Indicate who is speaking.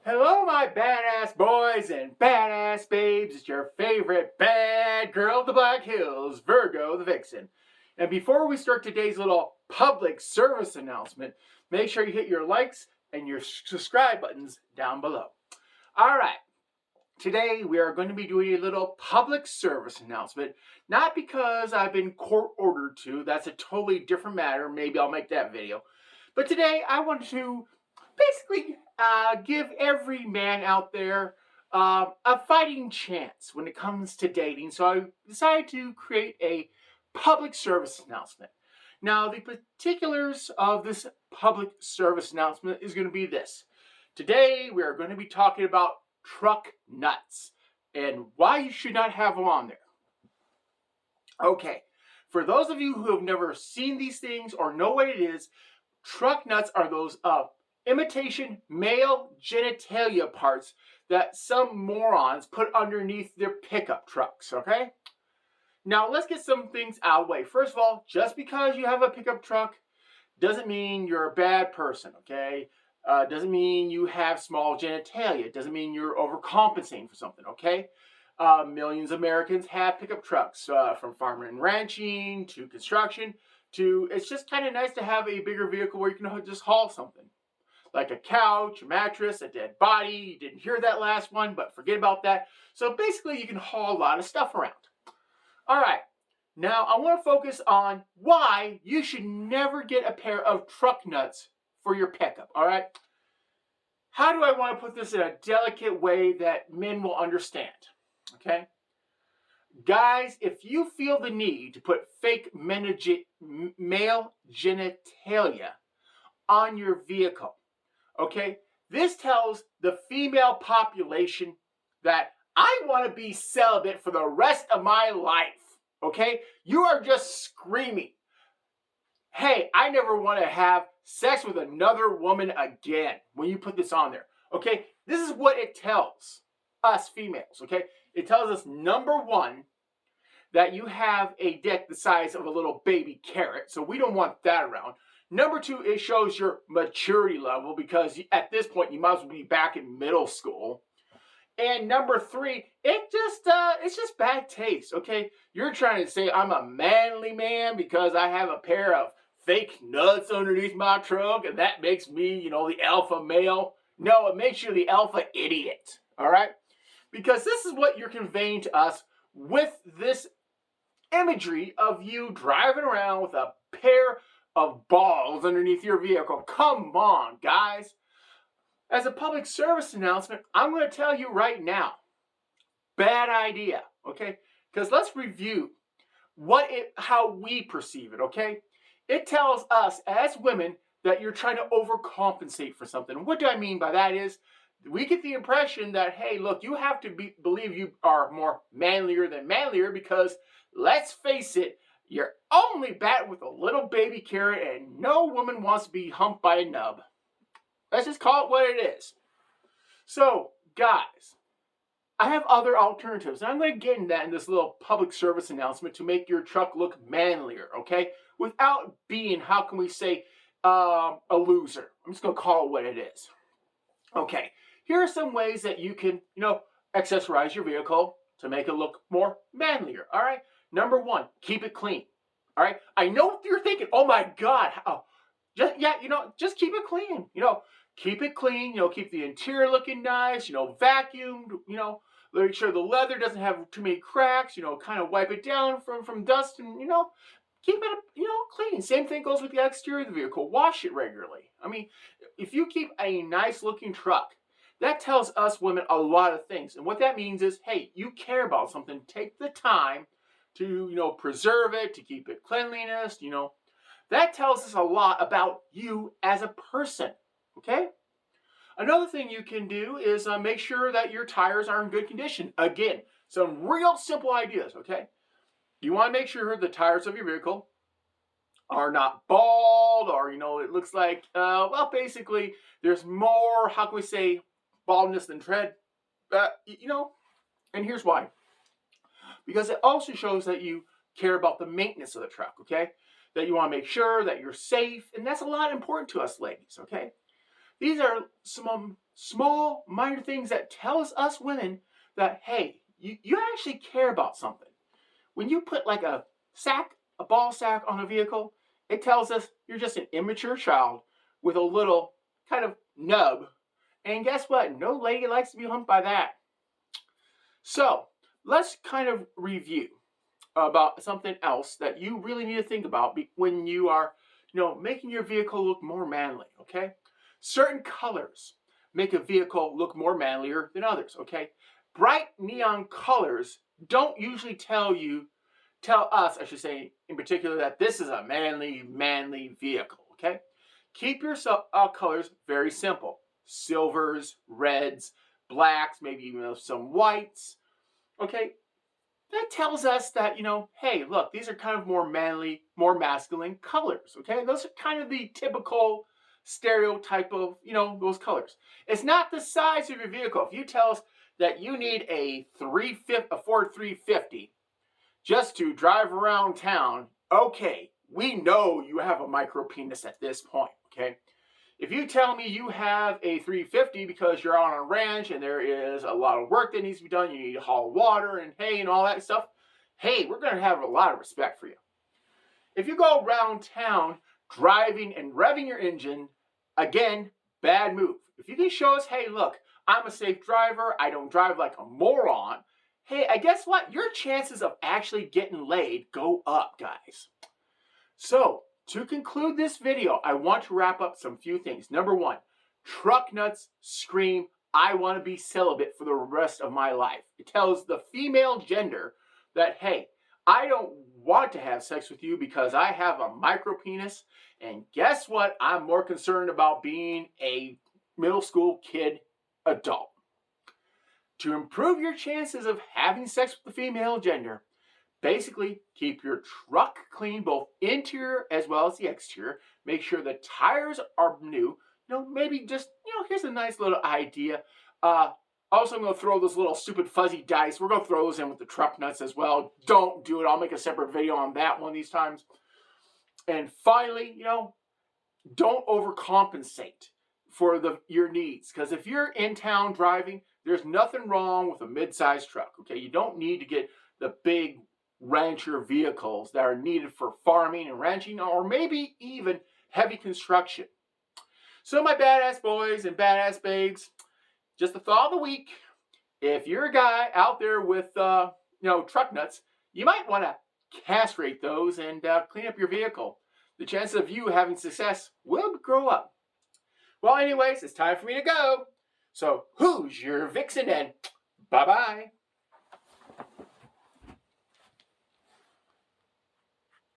Speaker 1: Hello, my badass boys and badass babes. It's your favorite bad girl of the Black Hills, Virgo the Vixen. And before we start today's little public service announcement, make sure you hit your likes and your subscribe buttons down below. All right, today we are going to be doing a little public service announcement. Not because I've been court ordered to, that's a totally different matter. Maybe I'll make that video. But today I want to basically give every man out there a fighting chance when it comes to dating. So I decided to create a public service announcement. Now, the particulars of this public service announcement is going to be this. Today, we are going to be talking about truck nuts and why you should not have them on there. Okay, for those of you who have never seen these things or know what it is, truck nuts are those imitation male genitalia parts that some morons put underneath their pickup trucks, okay? Now, let's get some things out of the way. First of all, just because you have a pickup truck doesn't mean you're a bad person, okay? Doesn't mean you have small genitalia. Doesn't mean you're overcompensating for something, okay? Millions of Americans have pickup trucks, from farming and ranching to construction to it's just kind of nice to have a bigger vehicle where you can just haul something. Like a couch, a mattress, a dead body. You didn't hear that last one, but forget about that. So basically, you can haul a lot of stuff around. All right, now I want to focus on why you should never get a pair of truck nuts for your pickup, all right? How do I want to put this in a delicate way that men will understand, okay? Guys, if you feel the need to put fake male genitalia on your vehicle, okay, this tells the female population that I want to be celibate for the rest of my life, okay? You are just screaming, hey, I never want to have sex with another woman again when you put this on there, okay? This is what it tells us females, okay? It tells us, number one, that you have a dick the size of a little baby carrot, so we don't want that around. Number two, it shows your maturity level because at this point you might as well be back in middle school. And number three, it's just bad taste, okay? You're trying to say I'm a manly man because I have a pair of fake nuts underneath my trunk and that makes me, the alpha male. No, it makes you the alpha idiot, all right? Because this is what you're conveying to us with this imagery of you driving around with a pair of balls underneath your vehicle. Come on, guys. As a public service announcement, I'm going to tell you right now, bad idea, okay? Because let's review how we perceive it, okay? It tells us as women that you're trying to overcompensate for something. What do I mean by that is, we get the impression that, hey, look, you have to believe you are more manlier than manlier because, let's face it, you're only batting with a little baby carrot and no woman wants to be humped by a nub. Let's just call it what it is. So, guys, I have other alternatives. And I'm going to get into that in this little public service announcement to make your truck look manlier, okay? Without being, how can we say, a loser. I'm just going to call it what it is. Okay, here are some ways that you can, accessorize your vehicle to make it look more manlier, all right? Number one, keep it clean. All right. I know what you're thinking. Oh my God. Just keep it clean. Keep it clean. Keep the interior looking nice. Vacuumed. Make sure the leather doesn't have too many cracks. Kind of wipe it down from dust and keep it clean. Same thing goes with the exterior of the vehicle. Wash it regularly. I mean, if you keep a nice looking truck, that tells us women a lot of things. And what that means is, hey, you care about something. Take the time to, preserve it, to keep it cleanliness, That tells us a lot about you as a person, okay? Another thing you can do is make sure that your tires are in good condition. Again, some real simple ideas, okay? You want to make sure the tires of your vehicle are not bald or, it looks like, basically, there's more, how can we say, baldness than tread, and here's why. Because it also shows that you care about the maintenance of the truck, okay? That you want to make sure that you're safe, and that's a lot important to us ladies, okay? These are some small, minor things that tells us women that, hey, you actually care about something. When you put like a ball sack on a vehicle, it tells us you're just an immature child with a little kind of nub. And guess what? No lady likes to be humped by that. So let's kind of review about something else that you really need to think about when you are, making your vehicle look more manly, okay? Certain colors make a vehicle look more manlier than others, okay? Bright neon colors don't usually tell us, I should say, in particular, that this is a manly vehicle, okay? Keep your colors very simple. Silvers, reds, blacks, maybe even some whites, okay? That tells us that, hey, look, these are kind of more manly, more masculine colors, okay? Those are kind of the typical stereotype of, those colors. It's not the size of your vehicle. If you tell us that you need a Ford 350 just to drive around town, okay, we know you have a micro penis at this point, okay? If you tell me you have a 350 because you're on a ranch and there is a lot of work that needs to be done, you need to haul water and hay and all that stuff, hey, we're going to have a lot of respect for you. If you go around town driving and revving your engine, again, bad move. If you can show us, hey, look, I'm a safe driver, I don't drive like a moron, hey, I guess what? Your chances of actually getting laid go up, guys. So, to conclude this video, I want to wrap up some few things. Number one, truck nuts scream, I want to be celibate for the rest of my life. It tells the female gender that, hey, I don't want to have sex with you because I have a micro penis. And guess what? I'm more concerned about being a middle school kid adult. To improve your chances of having sex with the female gender, basically, keep your truck clean, both interior as well as the exterior. Make sure the tires are new. Maybe just, here's a nice little idea. Also, I'm going to throw those little stupid fuzzy dice. We're going to throw those in with the truck nuts as well. Don't do it. I'll make a separate video on that one of these times. And finally, don't overcompensate for your needs. Because if you're in town driving, there's nothing wrong with a mid-sized truck, okay? You don't need to get the big rancher vehicles that are needed for farming and ranching, or maybe even heavy construction. So my badass boys and badass babes, just the thought of the week, if you're a guy out there with truck nuts, you might want to castrate those and clean up your vehicle. The chances of you having success will grow up. Well, anyways, it's time for me to go. So who's your vixen, and bye-bye.